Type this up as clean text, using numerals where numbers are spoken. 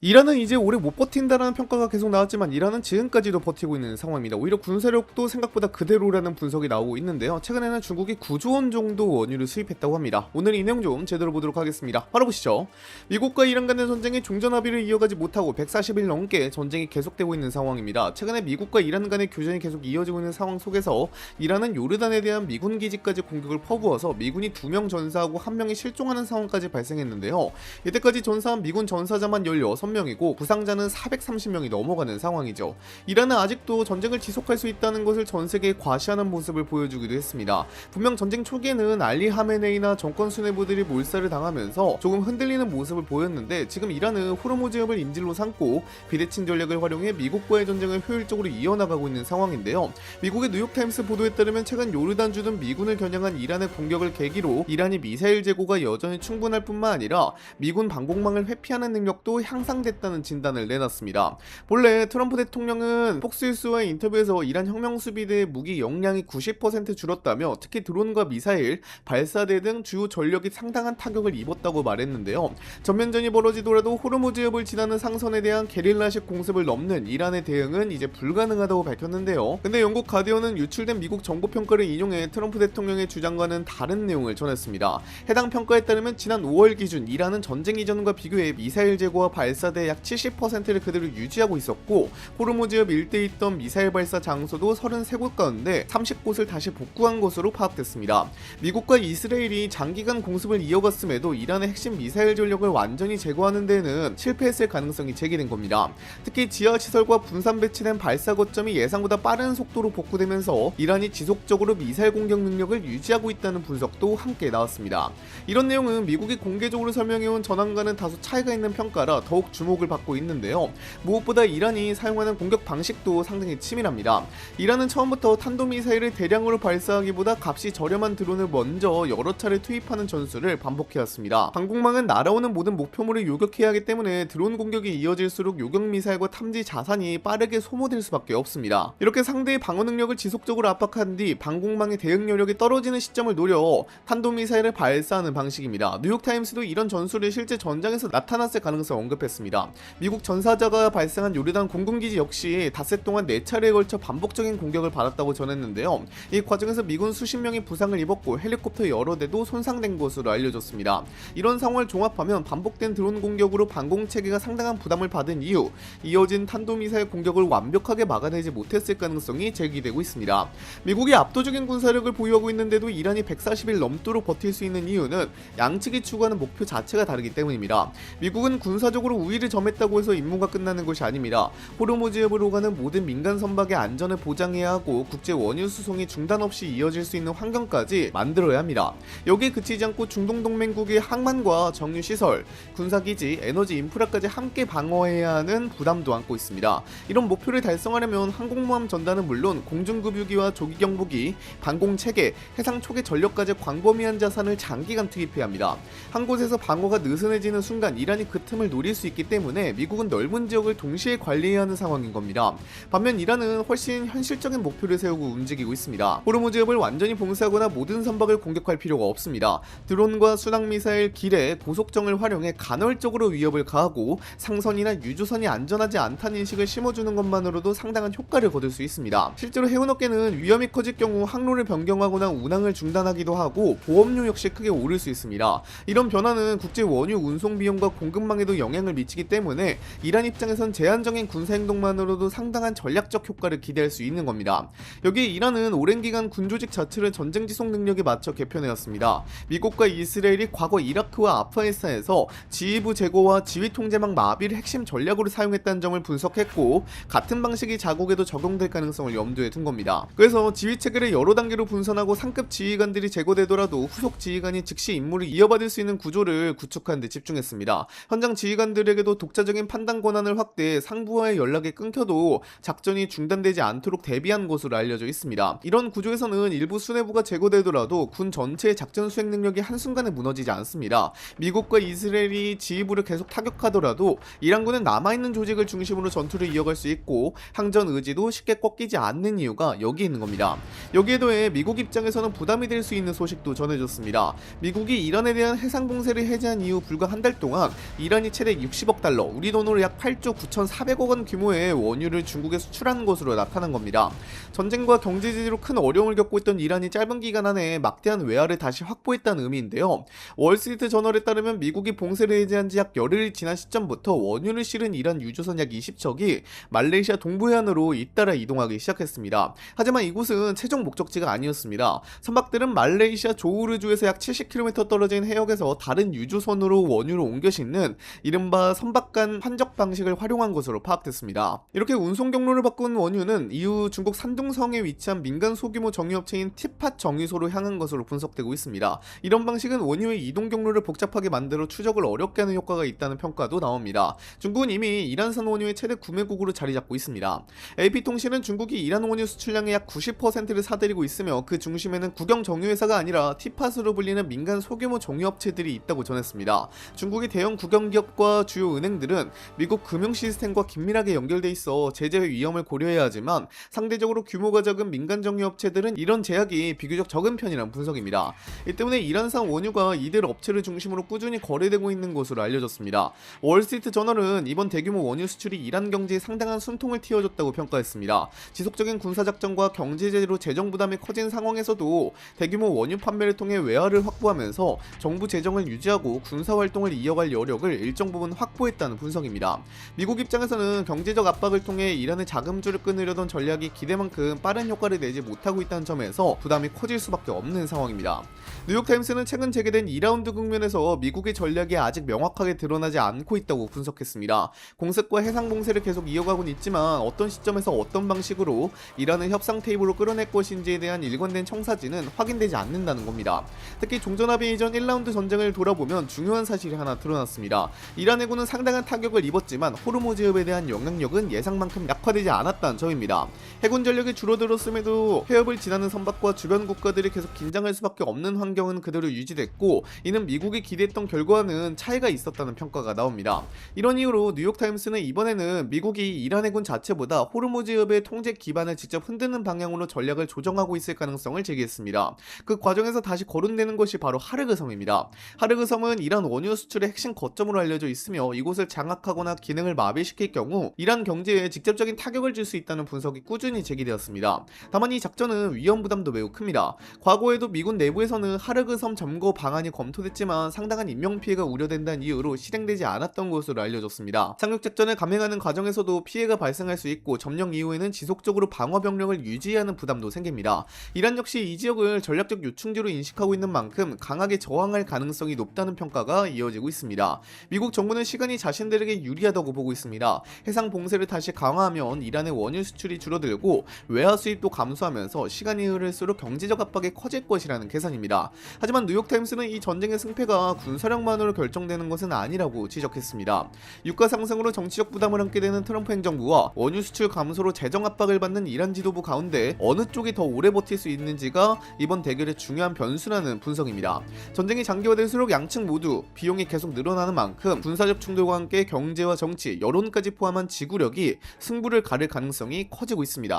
이란은 이제 오래 못 버틴다라는 평가가 계속 나왔지만 이란은 지금까지도 버티고 있는 상황입니다. 오히려 군사력도 생각보다 그대로라는 분석이 나오고 있는데요. 최근에는 중국이 9조 원 정도 원유를 수입했다고 합니다. 오늘 이 내용 좀 제대로 보도록 하겠습니다. 바로 보시죠. 미국과 이란 간의 전쟁이 종전 합의를 이어가지 못하고 140일 넘게 전쟁이 계속되고 있는 상황입니다. 최근에 미국과 이란 간의 교전이 계속 이어지고 있는 상황 속에서 이란은 요르단에 대한 미군 기지까지 공격을 퍼부어서 미군이 2명 전사하고 1명이 실종하는 상황까지 발생했는데요. 이때까지 전사한 미군 전사자만 16명이고 부상자는 430명이 넘어가는 상황이죠. 이란은 아직도 전쟁을 지속할 수 있다는 것을 전 세계에 과시하는 모습을 보여주기도 했습니다. 분명 전쟁 초기에는 알리 하메네이나 정권 수뇌부들이 몰살을 당하면서 조금 흔들리는 모습을 보였는데 지금 이란은 호르무즈협을 인질로 삼고 비대칭 전략을 활용해 미국과의 전쟁을 효율적으로 이어나가고 있는 상황인데요. 미국의 뉴욕타임스 보도에 따르면 최근 요르단주는 미군을 겨냥한 이란의 공격을 계기로 이란이 미사일 재고가 여전히 충분할 뿐만 아니라 미군 방공망을 회피하는 능력도 향상됐다는 진단을 내놨습니다. 본래 트럼프 대통령은 폭스뉴스와의 인터뷰에서 이란 혁명수비대의 무기 역량이 90% 줄었다며 특히 드론과 미사일, 발사대 등 주요 전력이 상당한 타격을 입었다고 말했는데요. 전면전이 벌어지더라도 호르무즈협을 지나는 상선에 대한 게릴라식 공습을 넘는 이란의 대응은 이제 불가능하다고 밝혔는데요. 근데 영국 가디언은 유출된 미국 정보평가를 인용해 트럼프 대통령의 주장과는 다른 내용을 전했습니다. 해당 평가에 따르면 지난 5월 기준 이란은 전쟁 이전과 비교해 미사일 재고와 발사대 약 70%를 그대로 유지하고 있었고 호르무즈협 일대에 있던 미사일 발사 장소도 33곳 가운데 30곳을 다시 복구한 것으로 파악됐습니다. 미국과 이스라엘이 장기간 공습을 이어갔음에도 이란의 핵심 미사일 전력을 완전히 제거하는 데는 실패했을 가능성이 제기된 겁니다. 특히 지하시설과 분산 배치된 발사 거점이 예상보다 빠른 속도로 복구되면서 이란이 지속적으로 미사일 공격 능력을 유지하고 있다는 분석도 함께 나왔습니다. 이런 내용은 미국이 공개적으로 설명해온 전황과는 다소 차이가 있는 평가라 더욱 주목을 받고 있는데요. 무엇보다 이란이 사용하는 공격 방식도 상당히 치밀합니다. 이란은 처음부터 탄도미사일을 대량으로 발사하기보다 값이 저렴한 드론을 먼저 여러 차례 투입하는 전술을 반복해왔습니다. 방공망은 날아오는 모든 목표물을 요격해야 하기 때문에 드론 공격이 이어질수록 요격미사일과 탐지 자산이 빠르게 소모될 수밖에 없습니다. 이렇게 상대의 방어 능력을 지속적으로 압박한 뒤 방공망의 대응 여력이 떨어지는 시점을 노려 탄도미사일을 발사하는 방식입니다. 뉴욕타임스도 이런 전술이 실제 전장에서 나타났을 가능성을 언급했습니다. 미국 전사자가 발생한 요르단 공군기지 역시 닷새 동안 4차례에 걸쳐 반복적인 공격을 받았다고 전했는데요. 이 과정에서 미군 수십 명이 부상을 입었고 헬리콥터 여러 대도 손상된 것으로 알려졌습니다. 이런 상황을 종합하면 반복된 드론 공격으로 방공체계가 상당한 부담을 받은 이후 이어진 탄도미사일 공격을 완벽하게 막아내지 못했을 가능성이 제기되고 있습니다. 미국이 압도적인 군사력을 보유하고 있는데도 이란이 140일 넘도록 버틸 수 있는 이유는 양측이 추구하는 목표 자체가 다르기 때문입니다. 미국은 군사적으로 우위를 점했다고 해서 임무가 끝나는 것이 아닙니다. 호르무즈협으로 가는 모든 민간 선박의 안전을 보장해야 하고 국제 원유 수송이 중단 없이 이어질 수 있는 환경까지 만들어야 합니다. 여기에 그치지 않고 중동 동맹국의 항만과 정유 시설, 군사기지, 에너지 인프라까지 함께 방어해야 하는 부담도 안고 있습니다. 이런 목표를 달성하려면 항공모함 전단은 물론 공중급유기와 조기경보기, 방공체계, 해상 초계 전력까지 광범위한 자산을 장기간 투입해야 합니다. 한 곳에서 방어가 느슨해지는 순간 이란이 그 틈을 노릴 수 있기 때문에 미국은 넓은 지역을 동시에 관리해야 하는 상황인 겁니다. 반면 이란은 훨씬 현실적인 목표를 세우고 움직이고 있습니다. 호르무즈협을 완전히 봉쇄하거나 모든 선박을 공격할 필요가 없습니다. 드론과 순항미사일, 기뢰, 고속정을 활용해 간헐적으로 위협을 가하고 상선이나 유조선이 안전하지 않다는 인식을 심어주는 것만으로도 상당한 효과를 거둘 수 있습니다. 실제로 해운업계는 위험이 커질 경우 항로를 변경하거나 운항을 중단하기도 하고 보험료 역시 크게 오를 수 있습니다. 이런 변화는 국제 원유 운송 비용과 공급망에도 영향을 미치기 때문에 이란 입장에선 제한적인 군사행동만으로도 상당한 전략적 효과를 기대할 수 있는 겁니다. 여기에 이란은 오랜 기간 군조직 자체를 전쟁 지속 능력에 맞춰 개편해왔습니다. 미국과 이스라엘이 과거 이라크와 아프가니스탄에서 지휘부 제거와 지휘통제망 마비를 핵심 전략으로 사용했다는 점을 분석했고 같은 방식이 자국에도 적용될 가능성을 염두에 둔 겁니다. 그래서 지휘체계를 여러 단계로 분산하고 상급 지휘관들이 제거되더라도 후속 지휘관이 즉시 임무를 이어받을 수 있는 구조를 구축하는 데 집중했습니다. 현장 지휘관들에게도 독자적인 판단 권한을 확대해 상부와의 연락이 끊겨도 작전이 중단되지 않도록 대비한 것으로 알려져 있습니다. 이런 구조에서는 일부 수뇌부가 제거되더라도 군 전체의 작전 수행 능력이 한순간에 무너지지 않습니다. 미국과 이스라엘이 지휘부를 계속 타격하더라도 이란군은 남아있는 조직을 중심으로 전투를 이어갈 수 있고 항전 의지도 쉽게 꺾이지 않는 이유가 여기 있는 겁니다. 여기에 더해 미국 입장에서는 부담이 될 수 있는 소식도 전해졌습니다. 미국이 이란에 대한 해상 봉쇄를 해제한 이후 불과 한 달 동안 이란이 최대 60억 300억 달러, 우리 돈으로 약 8조 9,400억 원 규모의 원유를 중국에 수출하는 것으로 나타난 겁니다. 전쟁과 경제 제재로 큰 어려움을 겪고 있던 이란이 짧은 기간 안에 막대한 외화를 다시 확보했다는 의미인데요. 월스트리트 저널에 따르면 미국이 봉쇄를 해제한 지 약 열흘이 지난 시점부터 원유를 실은 이란 유조선 약 20척이 말레이시아 동부해안으로 잇따라 이동하기 시작했습니다. 하지만 이곳은 최종 목적지가 아니었습니다. 선박들은 말레이시아 조우르주에서 약 70km 떨어진 해역에서 다른 유조선으로 원유를 옮겨 싣는 이른바 선박 간 환적 방식을 활용한 것으로 파악됐습니다. 이렇게 운송 경로를 바꾼 원유는 이후 중국 산둥성에 위치한 민간 소규모 정유업체인 티팟 정유소로 향한 것으로 분석되고 있습니다. 이런 방식은 원유의 이동 경로를 복잡하게 만들어 추적을 어렵게 하는 효과가 있다는 평가도 나옵니다. 중국은 이미 이란산 원유의 최대 구매국으로 자리 잡고 있습니다. AP통신은 중국이 이란 원유 수출량의 약 90%를 사들이고 있으며 그 중심에는 국영 정유회사가 아니라 티팟으로 불리는 민간 소규모 정유업체들이 있다고 전했습니다. 중국의 대형 국영기업과 주요 은행들은 미국 금융 시스템과 긴밀하게 연결돼 있어 제재 위험을 고려해야 하지만 상대적으로 규모가 작은 민간 정유업체들은 이런 제약이 비교적 적은 편이란 분석입니다. 이 때문에 이란산 원유가 이들 업체를 중심으로 꾸준히 거래되고 있는 것으로 알려졌습니다. 월스트리트 저널은 이번 대규모 원유 수출이 이란 경제에 상당한 숨통을 틔워줬다고 평가했습니다. 지속적인 군사작전과 경제 제재로 재정 부담이 커진 상황에서도 대규모 원유 판매를 통해 외화를 확보하면서 정부 재정을 유지하고 군사활동을 이어갈 여력을 일정 부분 확보했다는 분석입니다. 미국 입장에서는 경제적 압박을 통해 이란의 자금줄을 끊으려던 전략이 기대만큼 빠른 효과를 내지 못하고 있다는 점에서 부담이 커질 수밖에 없는 상황입니다. 뉴욕타임스는 최근 재개된 2라운드 국면에서 미국의 전략이 아직 명확하게 드러나지 않고 있다고 분석했습니다. 공습과 해상 봉쇄를 계속 이어가고는 있지만 어떤 시점에서 어떤 방식으로 이란을 협상 테이블로 끌어낼 것인지에 대한 일관된 청사진은 확인되지 않는다는 겁니다. 특히 종전합의 이전 1라운드 전쟁을 돌아보면 중요한 사실이 하나 드러났습니다. 이란 해군은 상당한 타격을 입었지만 호르무즈협에 대한 영향력은 예상만큼 약화되지 않았다는 점입니다. 해군 전력이 줄어들었음에도 해협을 지나는 선박과 주변 국가들이 계속 긴장할 수밖에 없는 환경은 그대로 유지됐고 이는 미국이 기대했던 결과와는 차이가 있었다는 평가가 나옵니다. 이런 이유로 뉴욕타임스는 이번에는 미국이 이란 해군 자체보다 호르무즈협의 통제 기반을 직접 흔드는 방향으로 전략을 조정하고 있을 가능성을 제기했습니다. 그 과정에서 다시 거론되는 것이 바로 하르그 섬입니다. 하르그 섬은 이란 원유 수출의 핵심 거점으로 알려져 있으며 이곳을 장악하거나 기능을 마비시킬 경우 이란 경제에 직접적인 타격을 줄 수 있다는 분석이 꾸준히 제기되었습니다. 다만 이 작전은 위험 부담도 매우 큽니다. 과거에도 미군 내부에서는 하르그 섬 점거 방안이 검토됐지만 상당한 인명피해가 우려된다는 이유로 실행되지 않았던 것으로 알려졌습니다. 상륙작전을 감행하는 과정에서도 피해가 발생할 수 있고 점령 이후에는 지속적으로 방어병력을 유지하는 부담도 생깁니다. 이란 역시 이 지역을 전략적 요충지로 인식하고 있는 만큼 강하게 저항할 가능성이 높다는 평가가 이어지고 있습니다. 미국 정부는 시간이 자신들에게 유리하다고 보고 있습니다. 해상 봉쇄를 다시 강화하면 이란의 원유 수출이 줄어들고 외화 수입도 감소하면서 시간이 흐를수록 경제적 압박이 커질 것이라는 계산입니다. 하지만 뉴욕타임스는 이 전쟁의 승패가 군사력만으로 결정되는 것은 아니라고 지적했습니다. 유가 상승으로 정치적 부담을 안게 되는 트럼프 행정부와 원유 수출 감소로 재정 압박을 받는 이란 지도부 가운데 어느 쪽이 더 오래 버틸 수 있는지가 이번 대결의 중요한 변수라는 분석입니다. 전쟁이 장기화될수록 양측 모두 비용이 계속 늘어나는 만큼 군사적 충돌과 함께 경제와 정치, 여론까지 포함한 지구력이 승부를 가를 가능성이 커지고 있습니다.